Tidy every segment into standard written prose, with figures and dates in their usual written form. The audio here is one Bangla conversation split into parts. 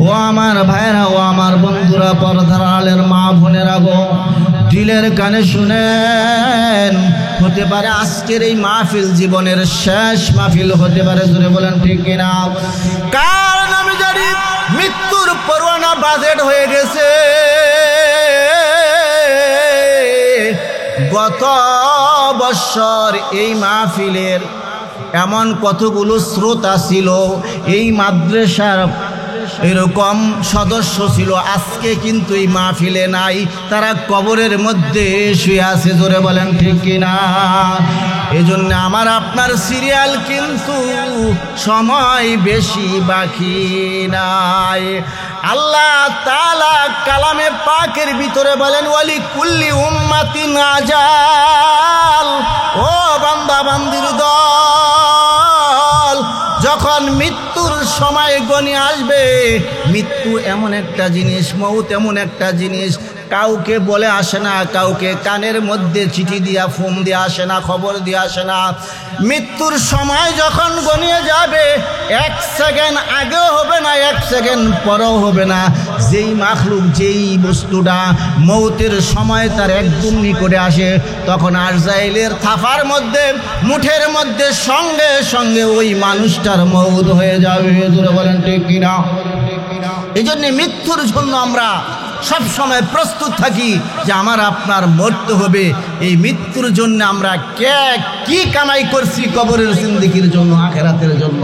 ও আমার ভাইরা, ও আমার বন্ধুরা, পর্দার আড়ালের মা বোনেরা গো, দিলের কানে শুনেন, হতে পারে আজকের এই মাহফিল জীবনের শেষ মাহফিল হতে পারে। জোরে বলেন ঠিক কিনা? কারণ আমি জানি মৃত্যুর পরোয়ানা বাজেট হয়ে গেছে। গত বছর এই মাহফিলের এমন কতগুলো শ্রোতা ছিল, এই মাদ্রাসার এরকম সদস্য ছিল, আজকে কিন্তু এই মাহফিলে নাই, তারা কবরের মধ্যে শুয়ে আছে। জোরে বলেন ঠিক কিনা? এজন্য আমার আপনার সিরিয়াল কিন্তু সময় বেশি বাকি নাই। আল্লাহ তাআলা কালামে পাকের ভিতরে বলেন, ওয়ালি কুল্লি উম্মাতিন আজাল। ও বান্দা বান্দির দল, যখন মৃত্যুর সময় গণিয়ে আসবে, মৃত্যু এমন একটা জিনিস, মউত এমন একটা জিনিস, কাউকে বলে আসে না, কাউকে কানের মধ্যে চিঠি দিয়া ফোন দিয়ে আসে না, খবর দিয়ে আসে না। মৃত্যুর সময় যখন গণিয়ে যাবে, 1 সেকেন্ড আগেও হবে না, 1 সেকেন্ড পরেও হবে না। যেই মাখলুক, যেই বস্তুটা মৌতের সময় তার একদম নিকটে আসে, তখন আরজাইলের থাফার মধ্যে, মুঠের মধ্যে সঙ্গে সঙ্গে ওই মানুষটার মৌত হয়ে যাবে। জোরে বলেন ঠিক কিনা? এই জন্যে মৃত্যুর জন্য আমরা সব সময় প্রস্তুত থাকি যে আমার আপনার মরতে হবে। এই মৃত্যুর জন্য আমরা কি কামাই করছি কবরের জিন্দেগির জন্য, আখিরাতের জন্য,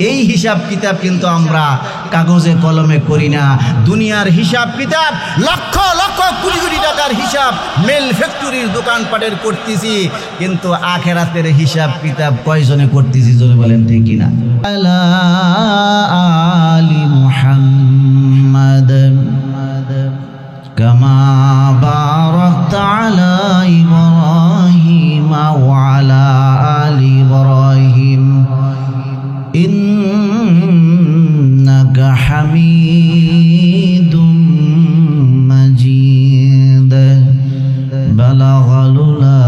এই হিসাব কিতাব কিন্তু আমরা কাগজে কলমে করি না। দুনিয়ার হিসাব কিতাব, লক্ষ লক্ষ কোটি কোটি টাকার হিসাব মেল ফ্যাক্টরির দোকানপাটের করতেছি, কিন্তু আখিরাতের হিসাব কিতাব কয়জনে করতেছি? জোরে বলেন ঠিক কিনা? আলা আলি মুহাম্মাদ কামা বারাকতা আলা ইব্রাহিম ওয়া আলা আলি ইব্রাহিম ইন্নাকা হামিদুম মাজিদ। বালাগাল উলা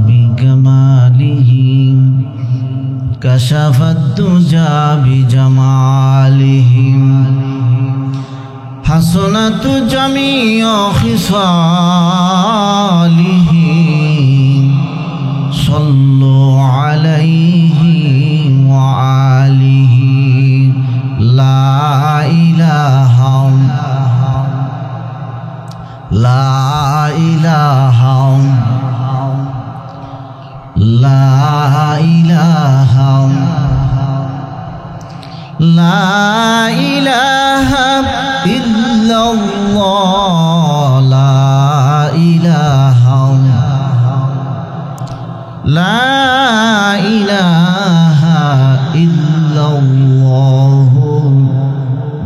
বিকামালিহি কাশাফাত দুজা বিজামালিহি হাসনাত জামিউ খিসালিহি সাল্লু আলাইহি ওয়া আলিহি লা ইলাহা লা ইলাহা লা ইলাহা লা ইলাহা ইল্লাল্লাহ লা ইলাহা লা ইলাহা ইল্লাল্লাহ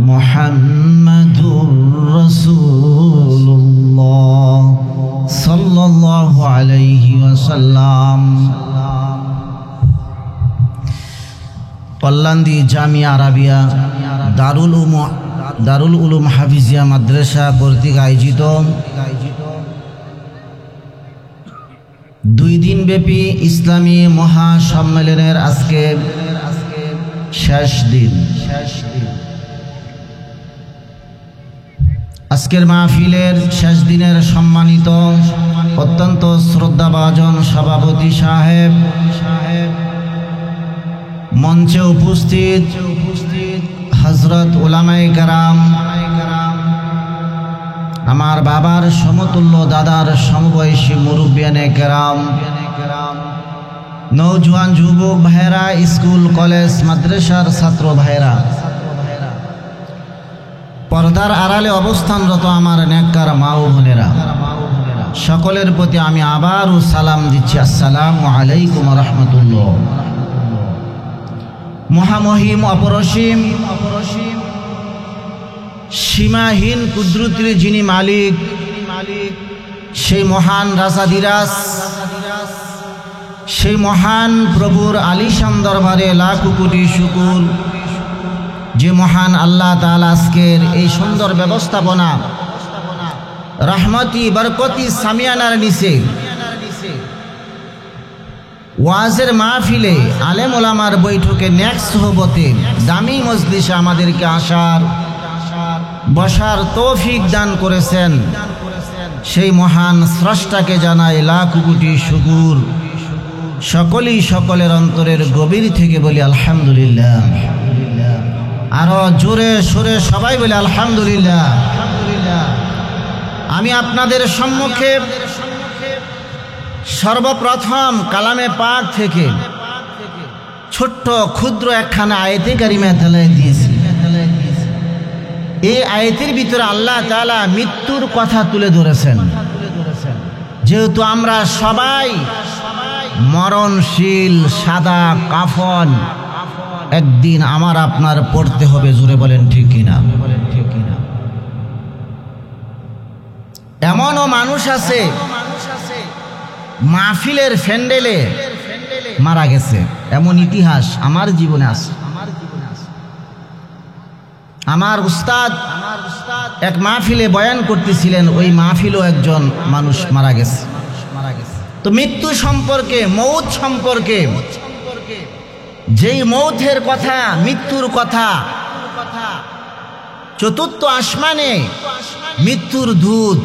মুহাম্মাদুর রাসূলুল্লাহ সাল্লাল্লাহু আলাইহি ওয়াসাল্লাম। কল্যাণী জামিয়া আরাবিয়া দারুল উলুম হাফিজিয়া মাদ্রাসা কর্তৃক আয়োজিত 2 দিনব্যাপী ইসলামী মহাসম্মেলনের আজকে শেষ দিন। আজকের মাহফিলের শেষ দিনের সম্মানিত অত্যন্ত শ্রদ্ধাভাজন সভাপতি সাহেব, মঞ্চে উপস্থিত হযরত উলামায়ে কেরাম, আমার বাবার সমতুল্য দাদার সমবয়সী মুরব্বিয়ানে কেরাম, নওজোয়ান যুবক ভাইরা, স্কুল কলেজ মাদ্রাসার ছাত্র ভাইরা, পর্দার আড়ালে অবস্থানরত আমার নেককার মা ও বোনেরা, সকলের প্রতি আমি আবারও সালাম দিচ্ছি। আসসালামু আলাইকুম ওয়া রাহমাতুল্লাহ। মহামহিম অপরসীম সীমাহীন কুদরতের যিনি মালিক, সেই মহান রাজাধিরাজ, সেই মহান প্রভুর আলিশান দরবারে লাখো কোটি শুকর, যে মহান আল্লাহ তাআলা আজকের এই সুন্দর ব্যবস্থাপনা রহমতি বরকতি সামিয়ানার নিচে ওয়াজের মাহফিলে আলেম ওলামার বৈঠকে নেক সোহবতে দামি মজলিসে আমাদেরকে আসার বসার তৌফিক দান করেছেন, সেই মহান স্রষ্টাকে জানাই লাখ কোটি শুকর। সকলেই সকলের অন্তরের গভীর থেকে বলি আলহামদুলিল্লাহ। আরো জোরে সোরে সবাই বলি আলহামদুলিল্লাহ। আমি আপনাদের সম্মুখে সর্বপ্রথম কালামে পাক থেকে ছোট্ট ক্ষুদ্র একখানা আয়াতে কারিমা তেলাওয়াত দিয়েছি। এই আয়াতের ভিতরে আল্লাহ তাআলা মৃত্যুর কথা তুলে ধরেছেন। যেহেতু আমরা সবাই মরণশীল, সাদা কাফন একদিন আমার আপনার পড়তে হবে। জোরে বলেন ঠিক কিনা? এমনও মানুষ আছে মাহফিলের ফ্যান্ডেলে মারা গেছে, এমন ইতিহাস আমার জীবনে আছে। আমার উস্তাদ এক মাহফিলে বয়ান করতেছিলেন, ওই মাহফিলও একজন মানুষ মারা গেছে। তো মৃত্যু সম্পর্কে, মৌত সম্পর্কে, যেই মৌতের কথা, মৃত্যুর কথা, চতুর্থ আসমানে মৃত্যুর দূত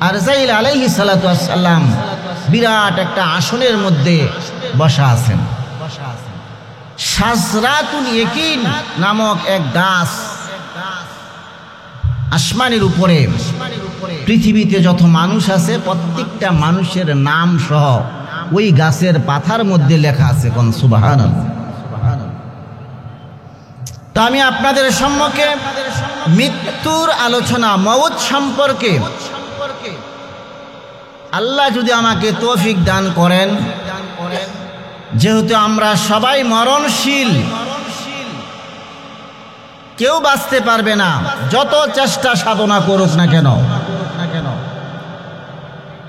আরজাইল আলাইহিস সালাতু ওয়াস সালাম বিরাট একটা আসনের মধ্যে বসা আছেন। শাজরাতুল ইয়াকিন নামক এক গাছ আসমানের উপরে। পৃথিবীতে যত মানুষ আছে প্রত্যেকটা মানুষের নাম সহ ওই গাছের পাতার মধ্যে লেখা আছে। কোন সুবহানাল্লাহ। তো আমি আপনাদের সম্মুখে মৃত্যুর আলোচনা, মওত সম্পর্কে আল্লাহ যদি আমাকে তৌফিক দান করেন, যেহেতু আমরা সবাই মরণশীল, কেউ বাঁচতে পারবে না যত চেষ্টা সাধনা করুক না কেন।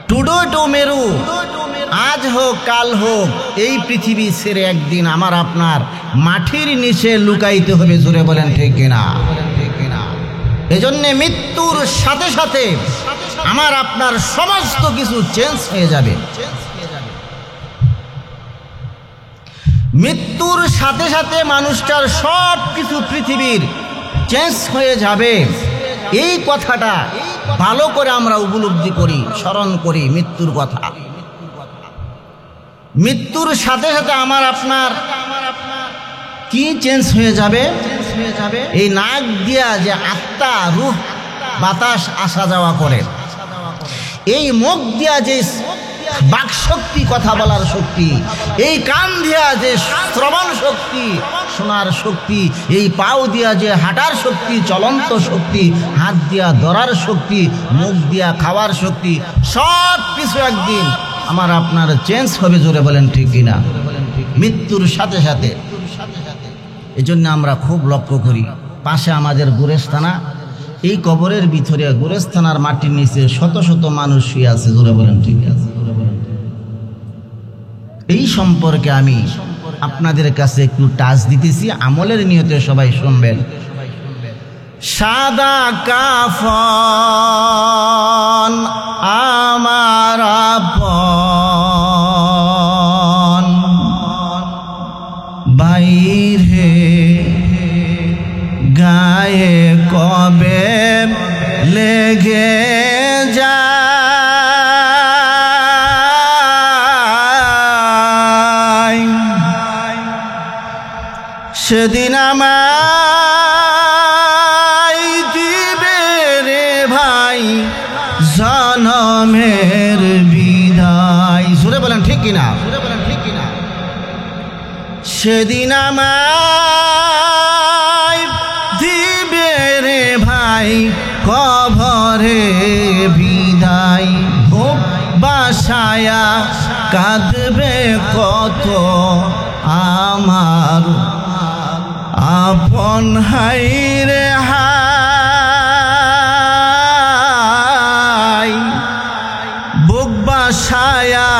টুডো টু মেরু, আজ হোক কাল হোক, এই পৃথিবী ছেড়ে একদিন আমার আপনার মাটির নিচে লুকাইতে হবে। জোরে বলেন ঠিক কিনা? এজন্য মৃত্যুর সাথে সাথে আমার আপনার সমস্ত কিছু চেঞ্জ হয়ে যাবে। মৃত্যুর সাথে সাথে মানুষটার সব কিছু পৃথিবীর চেঞ্জ হয়ে যাবে। এই কথাটা ভালো করে আমরা উপলব্ধি করি, স্মরণ করি মৃত্যুর কথা। মৃত্যুর সাথে সাথে আমার আপনার কি চেঞ্জ হয়ে যাবে? এই নাক দিয়া যে আত্মা, রূহ, বাতাস আসা যাওয়া করে, এই মুখ দিয়া যে বাক শক্তি, কথা বলার শক্তি, এই কান দিয়া যে শ্রবণ শক্তি, শোনার শক্তি, এই পাও দিয়া যে হাঁটার শক্তি, চলন্ত শক্তি, হাত দিয়া ধরার শক্তি, মুখ দিয়া খাওয়ার শক্তি, সব কিছু একদিন আমার আপনার চেঞ্জ হবে। জোরে বলেন ঠিক কিনা? মৃত্যুর সাথে সাথে। এই জন্য আমরা খুব লক্ষ্য করি, পাশে আমাদের গোরস্থানা, এই কবরের ভিতরে গোরস্থানার মাটির নিচে শত শত মানুষ শুয়ে আছে। জোরে বলেন ঠিক আছে? এই সম্পর্কে আমি আপনাদের কাছে একটু টাচ দিতেছি, আমলের নিয়তে সবাই শুনবেন। সাদা কাফন আমার আপন, বাইরে গায়ে কবে লেগে যায়, সেদিন আমায় দিবে রে ভাই জনমের বিদায়। জোরে বলেন ঠিক কিনা? সেদিন আমায় দিবে রে ভাই কবরে বিদায়, বাসায়া কাঁদবে কত আমার আপন হাই রে হাই, বুক বাসায়া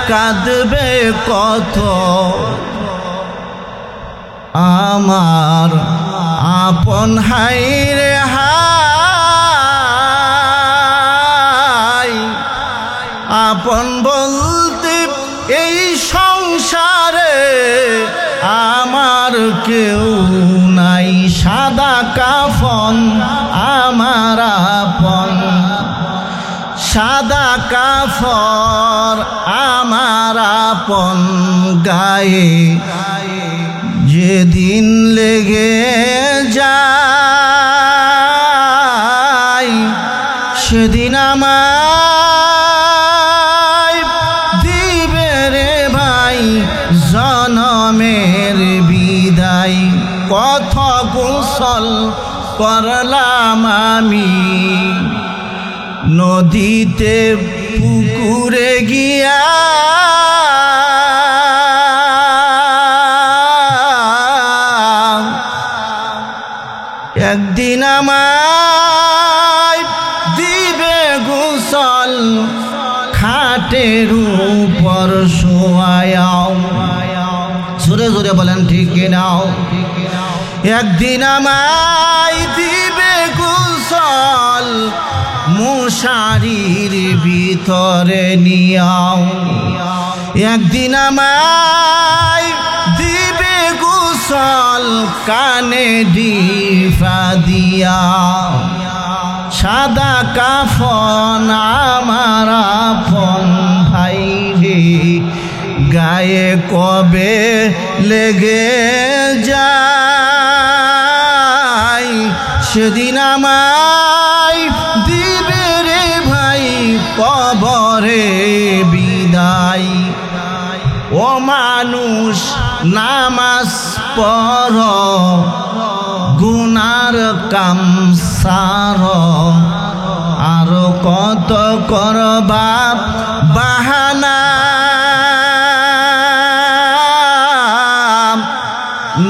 কাঁদবে কত আমার আপন হাই রে হাই। আপন বলতে এই সংসারে আমার কেউ নাই, সাদা কাফন সাদা কাফর আমার আপন গায়ে যেদিন লেগে যায় সেদিন আমায় দিবে রে ভাই জনমের বিদায়। কত গোসল করলাম আমি নদীতে পুকুরে গিয়া, একদিন আমায় দিবে গোসল খাটের উপর শোয়াও। জোরে জোরে বলেন ঠিক নাও। একদিন আমায় দিবে গোসল মশারির ভিতরে নিয়াও। একদিন আমায় দিবে গোসল কানে ডিফা দিয়া। সাদা কাফন আমার আপন ভাই রে গায়ে কবে লেগে যায় সেদিন আমায় দিবে রে ভাই কবরে বিদায়। ও মানুষ নামাজ পড়ো গুনার কাম সারো, আরো কত করবা বাহানা।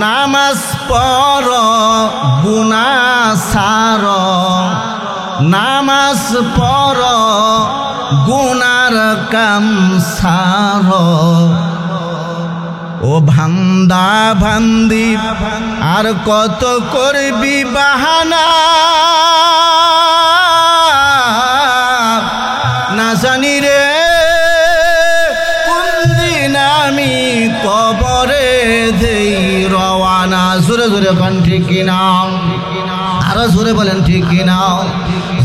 নামাজ পড়ো গুনাহ সারো, নামাজ পড়ো গুনার কাম সারো। ও ভান্দা ভান্দি আর কত করবি বাহানা, না জানি রে কোন দিন আমি কবরে দেই রওয়ানা। জোরে জোরে বলেন ঠিক কিনা, আরো জোরে বলেন ঠিক কিনা।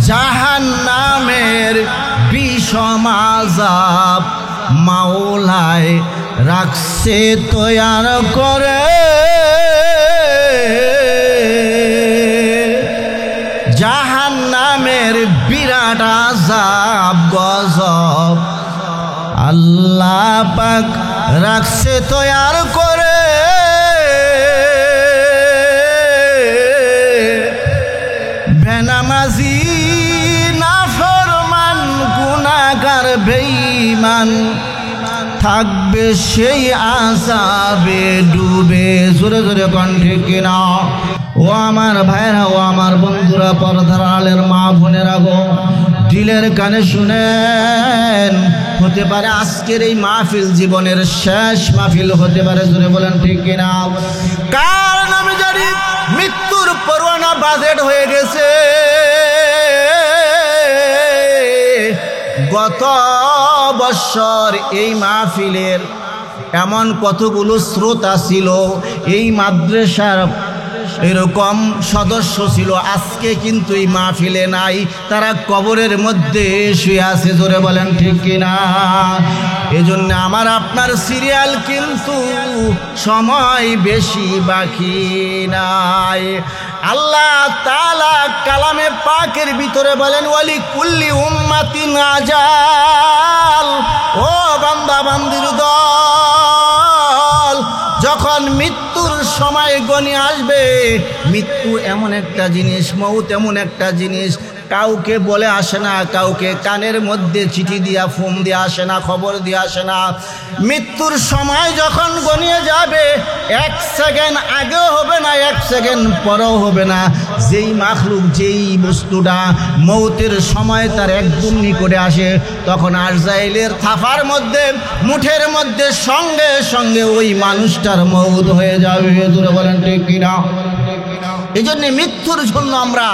জাহান্নামের বিষম আযাব মাওলায় রাখছে তৈয়ার করে, জাহান্নামের বিরাট আযাব গজব আল্লাহ পাক রাখছে তৈয়ার করে। বেনামাজি নাফরমান গুনাহগার বেঈমান থাকবে সেই আযাবে ডুবে। জোরে জোরে কণ্ঠে কিনা। ও আমার ভাইরা, ও আমার বন্ধুরা, পর্দার আড়ালের মা বোনেরা গো, দিলের কানে শুনেন, হতে পারে আজকের এই মাহফিল জীবনের শেষ মাহফিল হতে পারে। জোরে বলেন ঠিক কিনা। কারণ আমি জানি মৃত্যুর পরোয়ানা বাজেট হয়ে গেছে। গত বছর এই মাহফিলের এমন কতগুলো শ্রোতা ছিল, এই মাদ্রাসার এরকম সদস্য ছিল, আজকে কিন্তু এই মাহফিলে নাই, তারা কবরের মধ্যে শুয়ে আছে। জোরে বলেন ঠিক কিনা। এজন্য আমার আপনার সিরিয়াল কিন্তু সময় বেশি বাকি নাই। আল্লাহ তাআলা কালামে পাকের ভিতরে বলেন ওয়ালি কুল্লি উম্মাতিন আজাল। ও বান্দা বান্দির দল, যখন মৃত্যুর সময় গণিয়ে আসবে, মৃত্যু এমন একটা জিনিস, মউত এমন একটা জিনিস, কাউকে বলে আসে না, কাউকে কানের মধ্যে চিঠি দিয়া ফোন দিয়ে আসে না, খবর দিয়ে আসে না। মৃত্যুর সময় যখন গণিয়ে যাবে, 1 সেকেন্ড আগেও হবে না, 1 সেকেন্ড পরেও হবে না। যেই মাখলুক, যেই বস্তুটা মৌতের সময় তার একদম নিকটে আসে, তখন আজরাইলের থাফার মধ্যে, মুঠের মধ্যে সঙ্গে সঙ্গে ওই মানুষটার মৌত হয়ে যাবে। জোরে বলেন ঠিক কিনা। এই জন্য মৃত্যুর জন্য আমরা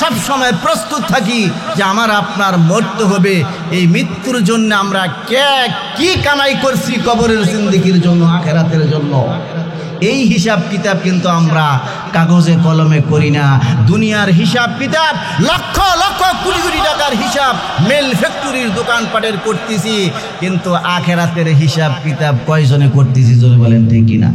সব সময় প্রস্তুত থাকি যে আমার আপনার মরতে হবে। এই মৃত্যুর জন্য আমরা কি কামাই করছি কবরের জিন্দেগির জন্য, আখেরাতের জন্য। এই হিসাব কিতাব কিন্তু আমরা কাগজে কলমে করি না। দুনিয়ার হিসাব কিতাব লক্ষ লক্ষ কোটি কোটি টাকার হিসাব মেল ফ্যাক্টরির দোকানপাটের করতেছি, কিন্তু আখেরাতের হিসাব কিতাব কয়জনে করতেছি জোরে বলেন ঠিক কিনা?